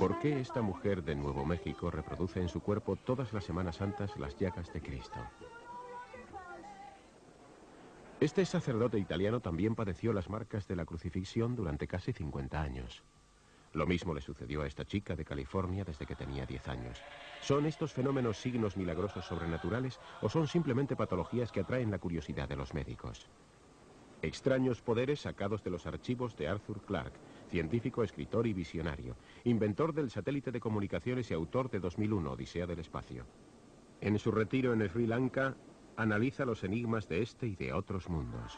¿Por qué esta mujer de Nuevo México reproduce en su cuerpo todas las Semanas Santas las llagas de Cristo? Este sacerdote italiano también padeció las marcas de la crucifixión durante casi 50 años. Lo mismo le sucedió a esta chica de California desde que tenía 10 años. ¿Son estos fenómenos signos milagrosos sobrenaturales o son simplemente patologías que atraen la curiosidad de los médicos? Extraños poderes sacados de los archivos de Arthur Clarke, científico, escritor y visionario, inventor del satélite de comunicaciones y autor de 2001, Odisea del Espacio. En su retiro en Sri Lanka, analiza los enigmas de este y de otros mundos.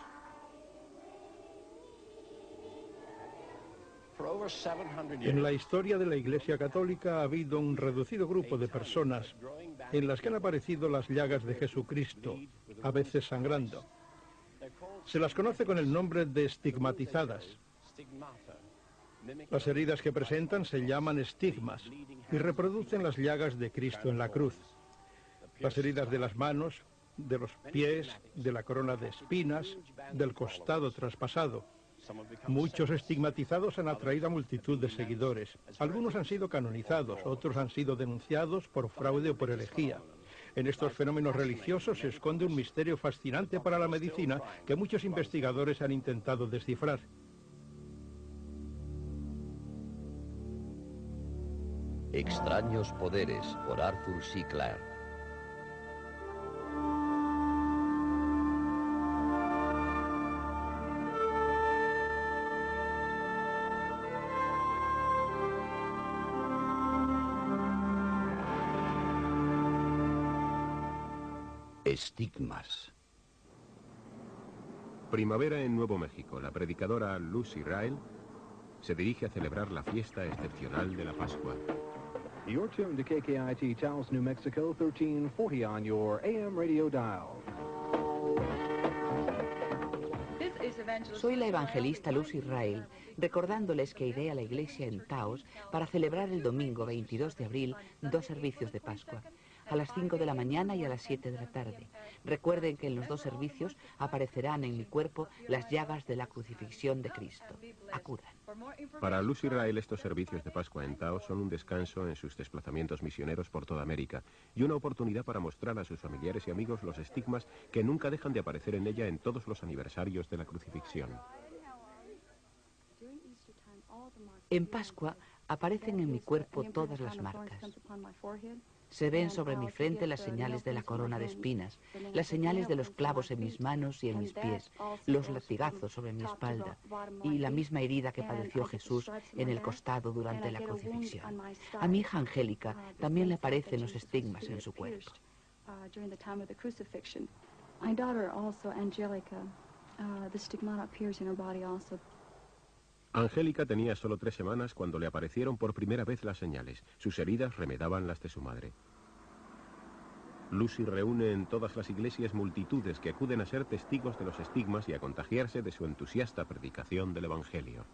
En la historia de la Iglesia Católica ha habido un reducido grupo de personas en las que han aparecido las llagas de Jesucristo, a veces sangrando. Se las conoce con el nombre de estigmatizadas. Las heridas que presentan se llaman estigmas y reproducen las llagas de Cristo en la cruz. Las heridas de las manos, de los pies, de la corona de espinas, del costado traspasado. Muchos estigmatizados han atraído a multitud de seguidores. Algunos han sido canonizados, otros han sido denunciados por fraude o por herejía. En estos fenómenos religiosos se esconde un misterio fascinante para la medicina que muchos investigadores han intentado descifrar. Extraños poderes, por Arthur C. Clarke. Estigmas. Primavera en Nuevo México. La predicadora Lucy Ryle se dirige a celebrar la fiesta excepcional de la Pascua. You're tuned to KKIT Taos, New Mexico, 1340 on your AM radio dial. Soy la evangelista Lucy Ryle, recordándoles que iré a la iglesia en Taos para celebrar el domingo 22 de abril 2 servicios de Pascua, a las 5 de la mañana y a las 7 de la tarde. Recuerden que en los 2 servicios aparecerán en mi cuerpo las llagas de la crucifixión de Cristo. Acudan. Para Lucy Ryle, estos servicios de Pascua en Taos son un descanso en sus desplazamientos misioneros por toda América y una oportunidad para mostrar a sus familiares y amigos los estigmas que nunca dejan de aparecer en ella en todos los aniversarios de la crucifixión. En Pascua aparecen en mi cuerpo todas las marcas. Se ven sobre mi frente las señales de la corona de espinas, las señales de los clavos en mis manos y en mis pies, los latigazos sobre mi espalda y la misma herida que padeció Jesús en el costado durante la crucifixión. A mi hija Angélica también le aparecen los estigmas en su cuerpo. Angélica tenía solo 3 semanas cuando le aparecieron por primera vez las señales. Sus heridas remedaban las de su madre. Lucy reúne en todas las iglesias multitudes que acuden a ser testigos de los estigmas y a contagiarse de su entusiasta predicación del Evangelio.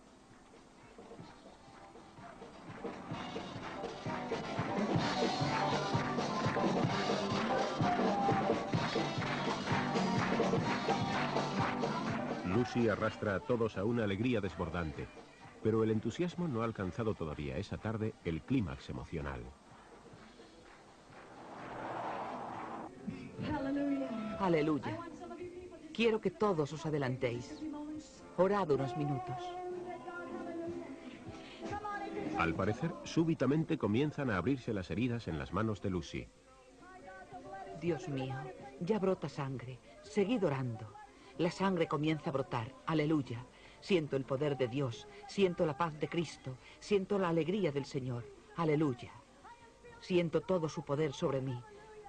Lucy arrastra a todos a una alegría desbordante, pero el entusiasmo no ha alcanzado todavía esa tarde el clímax emocional. Aleluya. Quiero que todos os adelantéis. Orad unos minutos. Al parecer, súbitamente comienzan a abrirse las heridas en las manos de Lucy. Dios mío, ya brota sangre. Seguid orando. La sangre comienza a brotar. Aleluya. Siento el poder de Dios. Siento la paz de Cristo. Siento la alegría del Señor. Aleluya. Siento todo su poder sobre mí.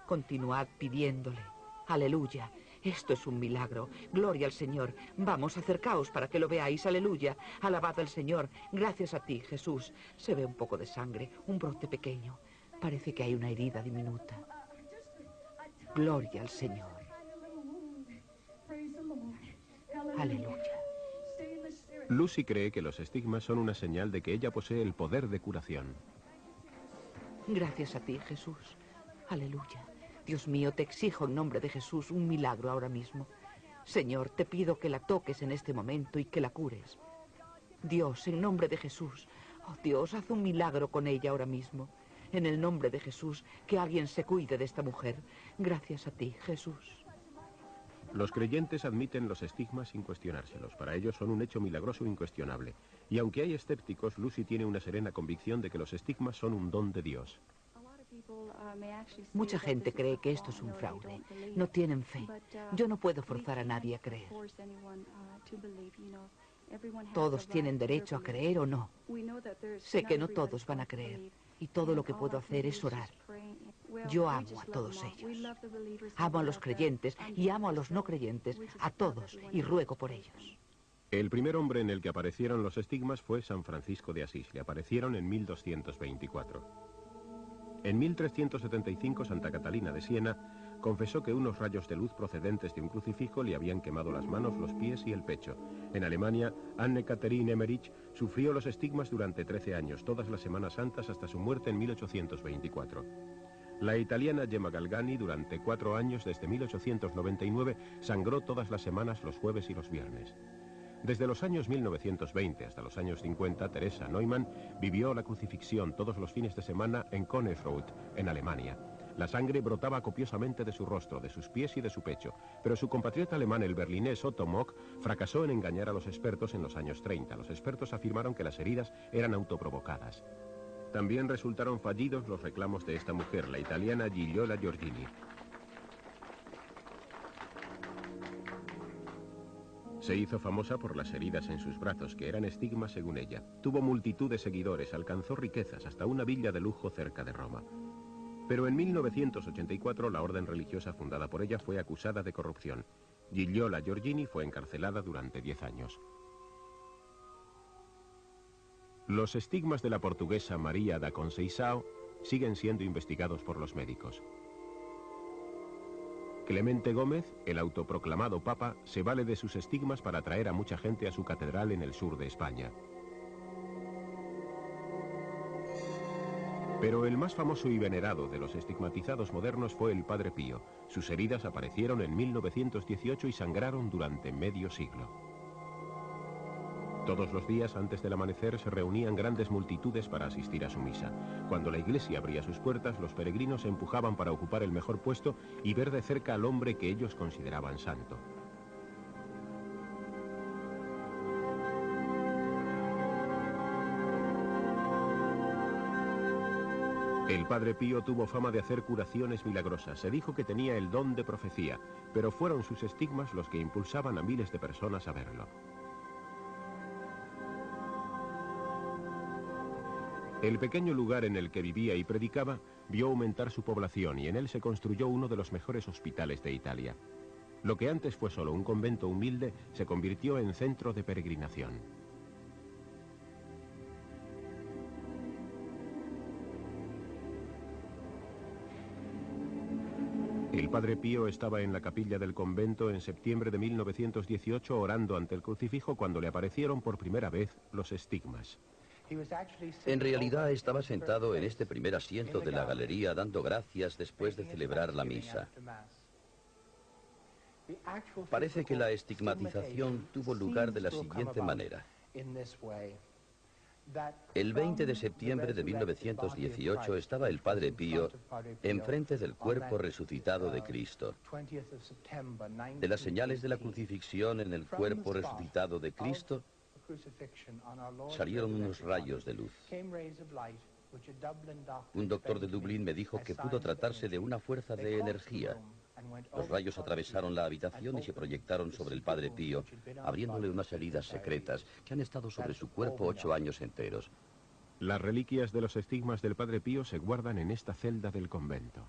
Continuad pidiéndole. Aleluya. Esto es un milagro. Gloria al Señor. Vamos, acercaos para que lo veáis. Aleluya. Alabad al Señor. Gracias a ti, Jesús. Se ve un poco de sangre, un brote pequeño. Parece que hay una herida diminuta. Gloria al Señor. Aleluya. Lucy cree que los estigmas son una señal de que ella posee el poder de curación. Gracias a ti, Jesús. Aleluya. Dios mío, te exijo en nombre de Jesús un milagro ahora mismo. Señor, te pido que la toques en este momento y que la cures. Dios, en nombre de Jesús, Oh, Dios, haz un milagro con ella ahora mismo. En el nombre de Jesús, que alguien se cuide de esta mujer. Gracias a ti, Jesús. Los creyentes admiten los estigmas sin cuestionárselos. Para ellos son un hecho milagroso e incuestionable. Y aunque hay escépticos, Lucy tiene una serena convicción de que los estigmas son un don de Dios. Mucha gente cree que esto es un fraude. No tienen fe. Yo no puedo forzar a nadie a creer. Todos tienen derecho a creer o no. Sé que no todos van a creer. Y todo lo que puedo hacer es orar. Yo amo a todos ellos. Amo a los creyentes y amo a los no creyentes, a todos, y ruego por ellos. El primer hombre en el que aparecieron los estigmas fue San Francisco de Asís. Le aparecieron en 1224. En 1375, Santa Catalina de Siena confesó que unos rayos de luz procedentes de un crucifijo le habían quemado las manos, los pies y el pecho. En Alemania, Anne-Catherine Emmerich sufrió los estigmas durante 13 años, todas las Semanas Santas hasta su muerte en 1824. La italiana Gemma Galgani, durante 4 años, desde 1899, sangró todas las semanas los jueves y los viernes. Desde los años 1920 hasta los años 50, Teresa Neumann vivió la crucifixión todos los fines de semana en Königsreuth, en Alemania. La sangre brotaba copiosamente de su rostro, de sus pies y de su pecho, pero su compatriota alemán, el berlinés Otto Mock, fracasó en engañar a los expertos en los años 30. Los expertos afirmaron que las heridas eran autoprovocadas. También resultaron fallidos los reclamos de esta mujer, la italiana Gigliola Giorgini. Se hizo famosa por las heridas en sus brazos, que eran estigmas según ella. Tuvo multitud de seguidores, alcanzó riquezas, hasta una villa de lujo cerca de Roma. Pero en 1984 la orden religiosa fundada por ella fue acusada de corrupción. Gigliola Giorgini fue encarcelada durante 10 años. Los estigmas de la portuguesa María da Conceição siguen siendo investigados por los médicos. Clemente Gómez, el autoproclamado papa, se vale de sus estigmas para atraer a mucha gente a su catedral en el sur de España. Pero el más famoso y venerado de los estigmatizados modernos fue el Padre Pío. Sus heridas aparecieron en 1918 y sangraron durante medio siglo. Todos los días antes del amanecer se reunían grandes multitudes para asistir a su misa. Cuando la iglesia abría sus puertas, los peregrinos se empujaban para ocupar el mejor puesto y ver de cerca al hombre que ellos consideraban santo. El Padre Pío tuvo fama de hacer curaciones milagrosas. Se dijo que tenía el don de profecía, pero fueron sus estigmas los que impulsaban a miles de personas a verlo. El pequeño lugar en el que vivía y predicaba vio aumentar su población y en él se construyó uno de los mejores hospitales de Italia. Lo que antes fue solo un convento humilde se convirtió en centro de peregrinación. El Padre Pío estaba en la capilla del convento en septiembre de 1918 orando ante el crucifijo cuando le aparecieron por primera vez los estigmas. En realidad estaba sentado en este primer asiento de la galería dando gracias después de celebrar la misa. Parece que la estigmatización tuvo lugar de la siguiente manera. El 20 de septiembre de 1918 estaba el Padre Pío enfrente del cuerpo resucitado de Cristo. De las señales de la crucifixión en el cuerpo resucitado de Cristo salieron unos rayos de luz. Un doctor de Dublín me dijo que pudo tratarse de una fuerza de energía. Los rayos atravesaron la habitación y se proyectaron sobre el Padre Pío, abriéndole unas heridas secretas que han estado sobre su cuerpo 8 años enteros. Las reliquias de los estigmas del Padre Pío se guardan en esta celda del convento.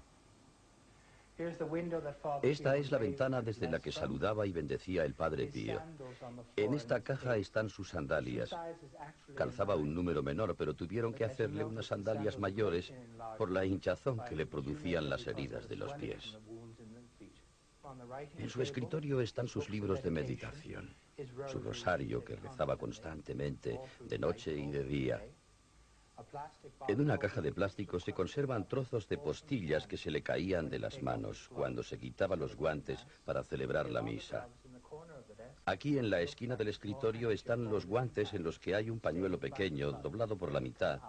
Esta es la ventana desde la que saludaba y bendecía el Padre Pío. En esta caja están sus sandalias. Calzaba un número menor, pero tuvieron que hacerle unas sandalias mayores por la hinchazón que le producían las heridas de los pies. En su escritorio están sus libros de meditación, su rosario que rezaba constantemente, de noche y de día. En una caja de plástico se conservan trozos de postillas que se le caían de las manos cuando se quitaba los guantes para celebrar la misa. Aquí en la esquina del escritorio están los guantes en los que hay un pañuelo pequeño, doblado por la mitad,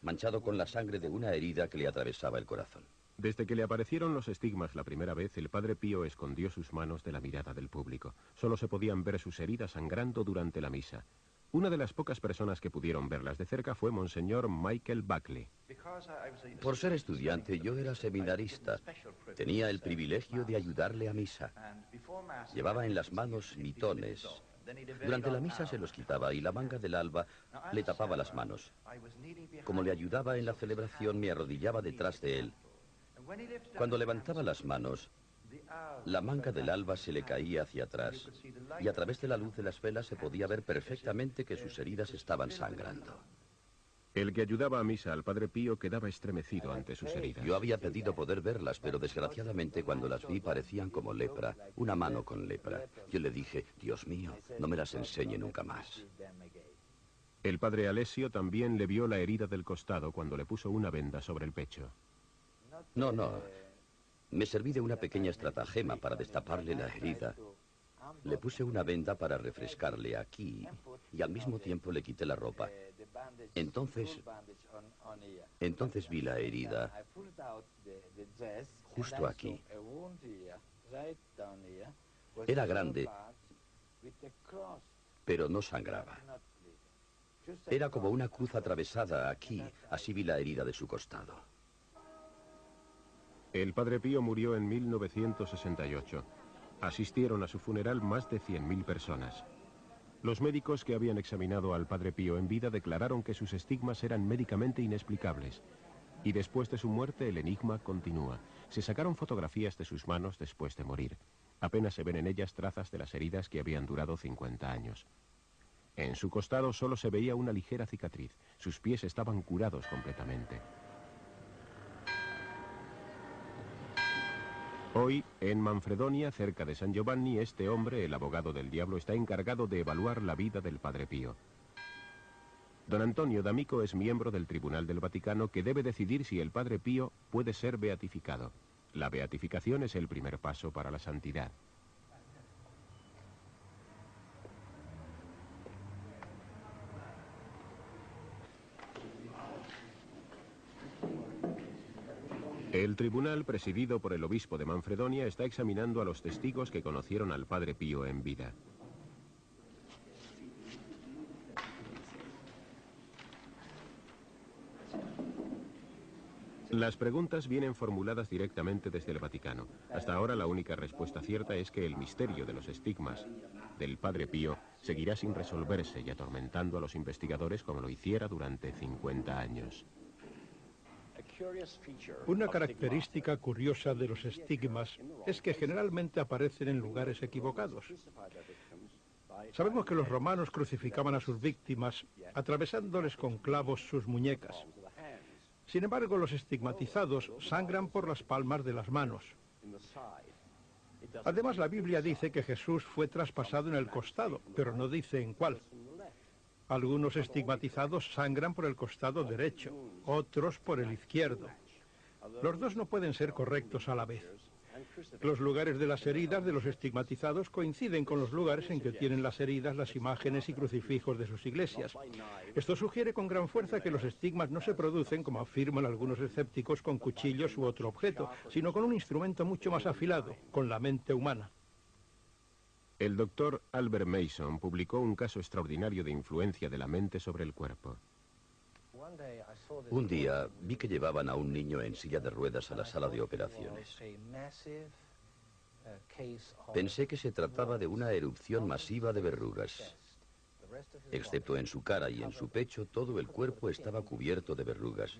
manchado con la sangre de una herida que le atravesaba el corazón. Desde que le aparecieron los estigmas la primera vez, el padre Pío escondió sus manos de la mirada del público. Solo se podían ver sus heridas sangrando durante la misa. Una de las pocas personas que pudieron verlas de cerca fue Monseñor Michael Buckley. Por ser estudiante, yo era seminarista. Tenía el privilegio de ayudarle a misa. Llevaba en las manos mitones. Durante la misa se los quitaba y la manga del alba le tapaba las manos. Como le ayudaba en la celebración, me arrodillaba detrás de él. Cuando levantaba las manos, la manga del alba se le caía hacia atrás y a través de la luz de las velas se podía ver perfectamente que sus heridas estaban sangrando. El que ayudaba a misa al padre Pío quedaba estremecido ante sus heridas. Yo había pedido poder verlas, pero desgraciadamente cuando las vi parecían como lepra, una mano con lepra. Yo le dije, Dios mío, no me las enseñe nunca más. El padre Alessio también le vio la herida del costado cuando le puso una venda sobre el pecho. No. Me serví de una pequeña estratagema para destaparle la herida. Le puse una venda para refrescarle aquí y al mismo tiempo le quité la ropa. Entonces vi la herida justo aquí. Era grande, pero no sangraba. Era como una cruz atravesada aquí, así vi la herida de su costado. El padre Pío murió en 1968. Asistieron a su funeral más de 100.000 personas. Los médicos que habían examinado al padre Pío en vida declararon que sus estigmas eran médicamente inexplicables. Y después de su muerte el enigma continúa. Se sacaron fotografías de sus manos después de morir. Apenas se ven en ellas trazas de las heridas que habían durado 50 años. En su costado solo se veía una ligera cicatriz. Sus pies estaban curados completamente. Hoy, en Manfredonia, cerca de San Giovanni, este hombre, el abogado del diablo, está encargado de evaluar la vida del padre Pío. Don Antonio D'Amico es miembro del Tribunal del Vaticano que debe decidir si el padre Pío puede ser beatificado. La beatificación es el primer paso para la santidad. El tribunal, presidido por el obispo de Manfredonia, está examinando a los testigos que conocieron al padre Pío en vida. Las preguntas vienen formuladas directamente desde el Vaticano. Hasta ahora la única respuesta cierta es que el misterio de los estigmas del padre Pío seguirá sin resolverse y atormentando a los investigadores como lo hiciera durante 50 años. Una característica curiosa de los estigmas es que generalmente aparecen en lugares equivocados. Sabemos que los romanos crucificaban a sus víctimas atravesándoles con clavos sus muñecas. Sin embargo, los estigmatizados sangran por las palmas de las manos. Además, la Biblia dice que Jesús fue traspasado en el costado, pero no dice en cuál. Algunos estigmatizados sangran por el costado derecho, otros por el izquierdo. Los dos no pueden ser correctos a la vez. Los lugares de las heridas de los estigmatizados coinciden con los lugares en que tienen las heridas las imágenes y crucifijos de sus iglesias. Esto sugiere con gran fuerza que los estigmas no se producen, como afirman algunos escépticos, con cuchillos u otro objeto, sino con un instrumento mucho más afilado, con la mente humana. El doctor Albert Mason publicó un caso extraordinario de influencia de la mente sobre el cuerpo. Un día vi que llevaban a un niño en silla de ruedas a la sala de operaciones. Pensé que se trataba de una erupción masiva de verrugas. Excepto en su cara y en su pecho, todo el cuerpo estaba cubierto de verrugas.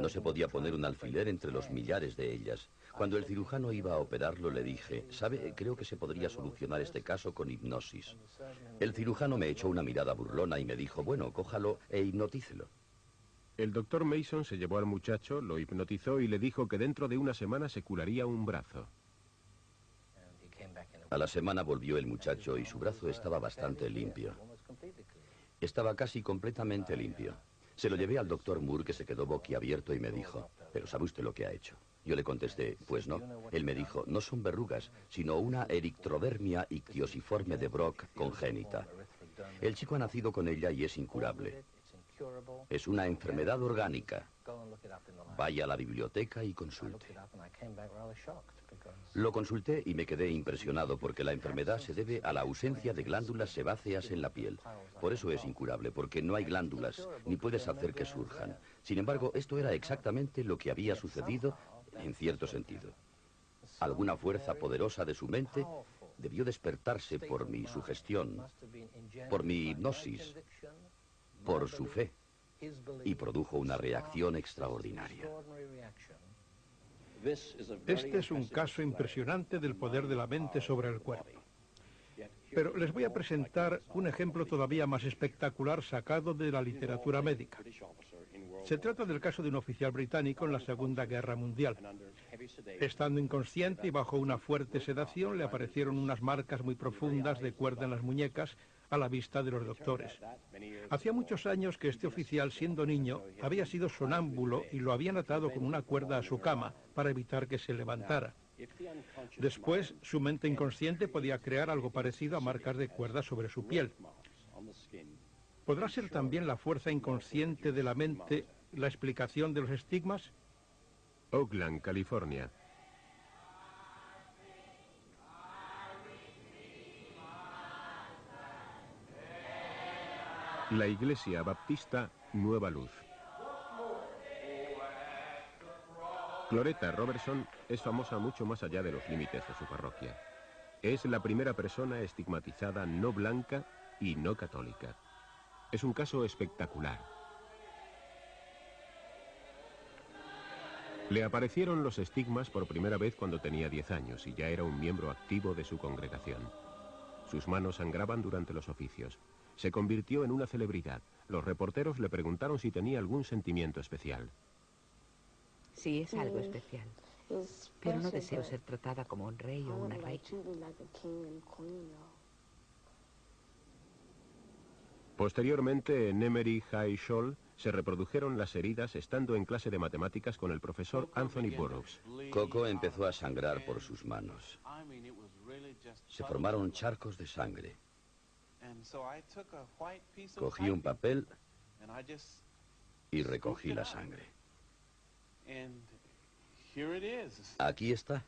No se podía poner un alfiler entre los millares de ellas. Cuando el cirujano iba a operarlo, le dije, ¿sabe? Creo que se podría solucionar este caso con hipnosis. El cirujano me echó una mirada burlona y me dijo, bueno, cójalo e hipnotícelo. El doctor Mason se llevó al muchacho, lo hipnotizó y le dijo que dentro de una semana se curaría un brazo. A la semana volvió el muchacho y su brazo estaba bastante limpio. Estaba casi completamente limpio. Se lo llevé al doctor Moore, que se quedó boquiabierto y me dijo, ¿pero sabe usted lo que ha hecho? Yo le contesté, pues no. Él me dijo, no son verrugas, sino una erictrodermia ictiosiforme de Brock congénita. El chico ha nacido con ella y es incurable. Es una enfermedad orgánica. Vaya a la biblioteca y consulte. Lo consulté y me quedé impresionado porque la enfermedad se debe a la ausencia de glándulas sebáceas en la piel. Por eso es incurable, porque no hay glándulas, ni puedes hacer que surjan. Sin embargo, esto era exactamente lo que había sucedido en cierto sentido. Alguna fuerza poderosa de su mente debió despertarse por mi sugestión, por mi hipnosis, por su fe, y produjo una reacción extraordinaria. Este es un caso impresionante del poder de la mente sobre el cuerpo. Pero les voy a presentar un ejemplo todavía más espectacular sacado de la literatura médica. Se trata del caso de un oficial británico en la Segunda Guerra Mundial. Estando inconsciente y bajo una fuerte sedación, le aparecieron unas marcas muy profundas de cuerda en las muñecas a la vista de los doctores. Hacía muchos años que este oficial, siendo niño, había sido sonámbulo y lo habían atado con una cuerda a su cama para evitar que se levantara. Después, su mente inconsciente podía crear algo parecido a marcas de cuerda sobre su piel. ¿Podrá ser también la fuerza inconsciente de la mente la explicación de los estigmas? Oakland, California. La iglesia baptista Nueva Luz. Cloretta Robertson es famosa mucho más allá de los límites de su parroquia. Es la primera persona estigmatizada no blanca y no católica. Es un caso espectacular. Le aparecieron los estigmas por primera vez cuando tenía 10 años y ya era un miembro activo de su congregación. Sus manos sangraban durante los oficios. Se convirtió en una celebridad. Los reporteros le preguntaron si tenía algún sentimiento especial. Sí, es algo especial. Pero no deseo ser tratada como un rey o una reina. Posteriormente, en Emory High School se reprodujeron las heridas estando en clase de matemáticas con el profesor Anthony Burroughs. Coco empezó a sangrar por sus manos. Se formaron charcos de sangre. Cogí un papel y recogí la sangre. Aquí está.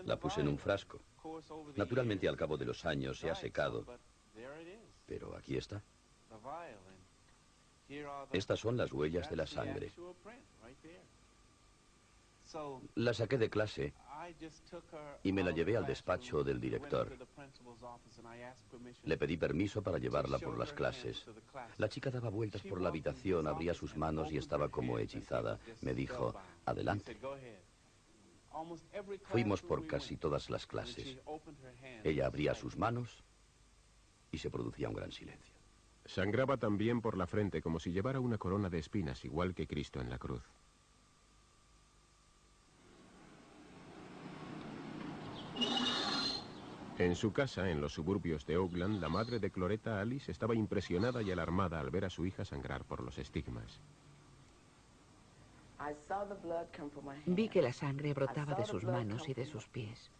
La puse en un frasco. Naturalmente, al cabo de los años se ha secado, pero aquí está. Estas son las huellas de la sangre. La saqué de clase y me la llevé al despacho del director. Le pedí permiso para llevarla por las clases. La chica daba vueltas por la habitación, abría sus manos y estaba como hechizada. Me dijo, adelante. Fuimos por casi todas las clases. Ella abría sus manos y se producía un gran silencio. Sangraba también por la frente como si llevara una corona de espinas, igual que Cristo en la cruz. En su casa, en los suburbios de Oakland, la madre de Cloretta, Alice, estaba impresionada y alarmada al ver a su hija sangrar por los estigmas. Vi que la sangre brotaba de sus manos y de sus pies.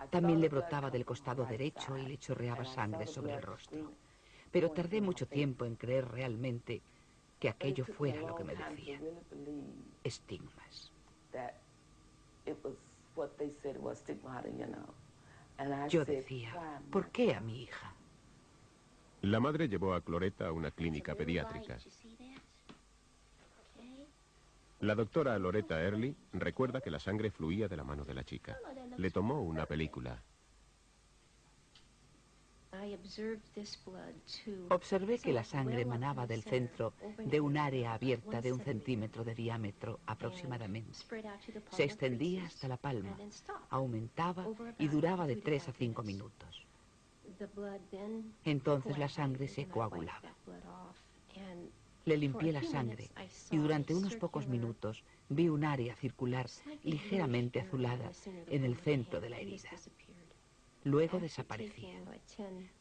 También le brotaba del costado derecho y le chorreaba sangre sobre el rostro. Pero tardé mucho tiempo en creer realmente que aquello fuera lo que me decía. Estigmas. Yo decía, ¿por qué a mi hija? La madre llevó a Cloretta a una clínica pediátrica. La doctora Loretta Early recuerda que la sangre fluía de la mano de la chica. Le tomó una película. Observé que la sangre emanaba del centro de un área abierta de 1 centímetro de diámetro aproximadamente. Se extendía hasta la palma, aumentaba y duraba de 3 a 5 minutos. Entonces la sangre se coagulaba. Le limpié la sangre y durante unos pocos minutos vi un área circular ligeramente azulada en el centro de la herida. Luego desaparecía.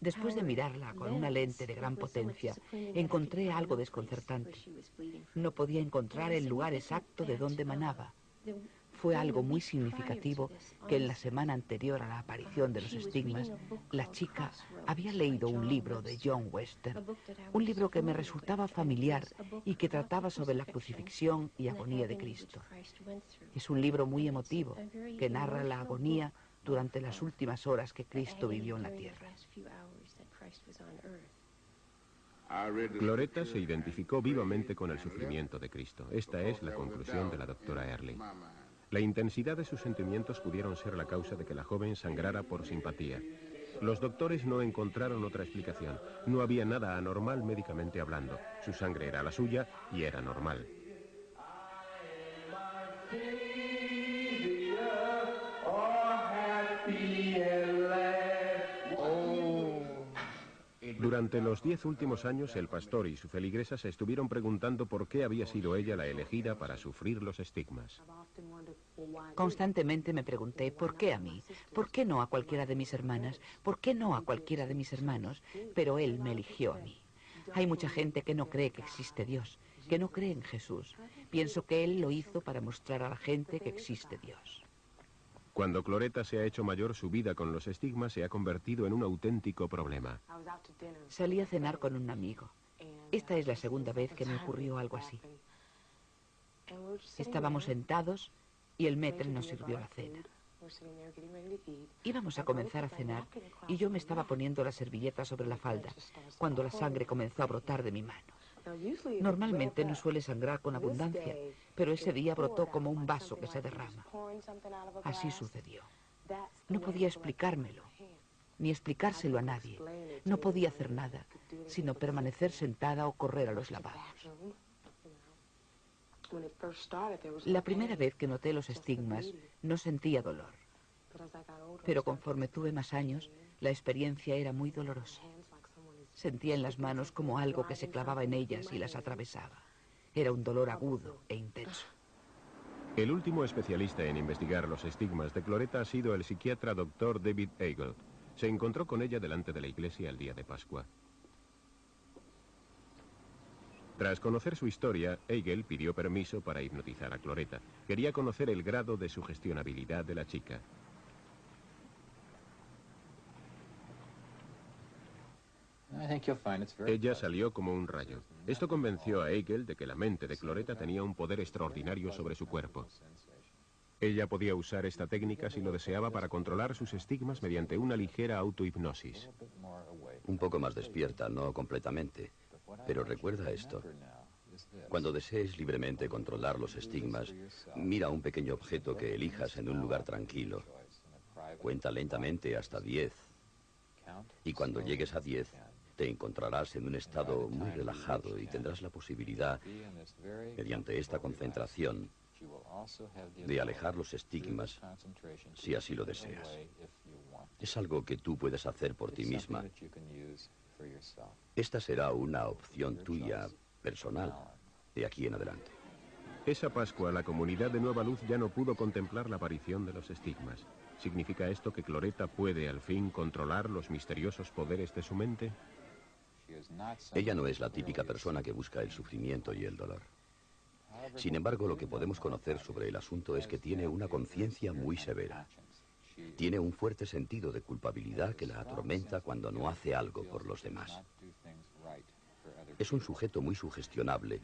Después de mirarla con una lente de gran potencia, encontré algo desconcertante. No podía encontrar el lugar exacto de donde emanaba, Fue algo muy significativo que en la semana anterior a la aparición de los estigmas, la chica había leído un libro de John Western, un libro que me resultaba familiar y que trataba sobre la crucifixión y agonía de Cristo. Es un libro muy emotivo que narra la agonía durante las últimas horas que Cristo vivió en la tierra. Cloretta se identificó vivamente con el sufrimiento de Cristo. Esta es la conclusión de la doctora Early. La intensidad de sus sentimientos pudieron ser la causa de que la joven sangrara por simpatía. Los doctores no encontraron otra explicación. No había nada anormal médicamente hablando. Su sangre era la suya y era normal. Durante los 10 últimos años, el pastor y su feligresa se estuvieron preguntando por qué había sido ella la elegida para sufrir los estigmas. Constantemente me pregunté, ¿por qué a mí? ¿Por qué no a cualquiera de mis hermanas? ¿Por qué no a cualquiera de mis hermanos? Pero él me eligió a mí. Hay mucha gente que no cree que existe Dios, que no cree en Jesús. Pienso que él lo hizo para mostrar a la gente que existe Dios. Cuando Cloretta se ha hecho mayor, su vida con los estigmas se ha convertido en un auténtico problema. Salí a cenar con un amigo. Esta es la segunda vez que me ocurrió algo así. Estábamos sentados y el maître nos sirvió la cena. Íbamos a comenzar a cenar y yo me estaba poniendo la servilleta sobre la falda cuando la sangre comenzó a brotar de mi mano. Normalmente no suele sangrar con abundancia, pero ese día brotó como un vaso que se derrama. Así sucedió. No podía explicármelo, ni explicárselo a nadie. No podía hacer nada, sino permanecer sentada o correr a los lavabos. La primera vez que noté los estigmas, no sentía dolor. Pero conforme tuve más años, la experiencia era muy dolorosa. Sentía en las manos como algo que se clavaba en ellas y las atravesaba. Era un dolor agudo e intenso. El último especialista en investigar los estigmas de Cloretta ha sido el psiquiatra Dr. David Eagle. Se encontró con ella delante de la iglesia el día de Pascua. Tras conocer su historia, Eagle pidió permiso para hipnotizar a Cloretta. Quería conocer el grado de sugestionabilidad de la chica. Ella salió como un rayo. Esto convenció a Eagle de que la mente de Cloretta tenía un poder extraordinario sobre su cuerpo. Ella podía usar esta técnica si lo deseaba para controlar sus estigmas mediante una ligera autohipnosis. Un poco más despierta, no completamente. Pero recuerda esto. Cuando desees libremente controlar los estigmas, mira un pequeño objeto que elijas en un lugar tranquilo. Cuenta lentamente hasta 10. Y cuando llegues a 10, te encontrarás en un estado muy relajado y tendrás la posibilidad, mediante esta concentración, de alejar los estigmas si así lo deseas. Es algo que tú puedes hacer por ti misma. Esta será una opción tuya, personal, de aquí en adelante. Esa Pascua, la comunidad de Nueva Luz ya no pudo contemplar la aparición de los estigmas. ¿Significa esto que Cloretta puede al fin controlar los misteriosos poderes de su mente? Ella no es la típica persona que busca el sufrimiento y el dolor. Sin embargo, lo que podemos conocer sobre el asunto es que tiene una conciencia muy severa. Tiene un fuerte sentido de culpabilidad que la atormenta cuando no hace algo por los demás. Es un sujeto muy sugestionable,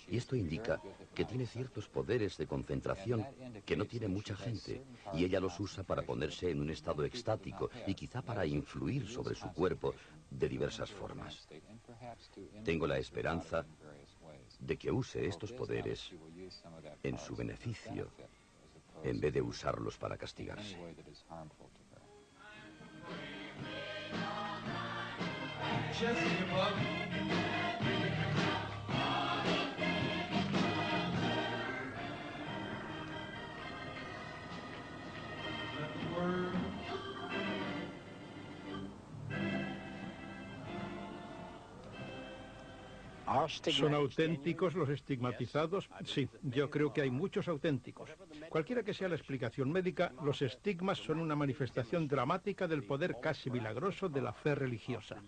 y esto indica que tiene ciertos poderes de concentración que no tiene mucha gente, y ella los usa para ponerse en un estado extático y quizá para influir sobre su cuerpo de diversas formas. Tengo la esperanza de que use estos poderes en su beneficio, en vez de usarlos para castigarse. ¿Son auténticos los estigmatizados? Sí, yo creo que hay muchos auténticos. Cualquiera que sea la explicación médica, los estigmas son una manifestación dramática del poder casi milagroso de la fe religiosa.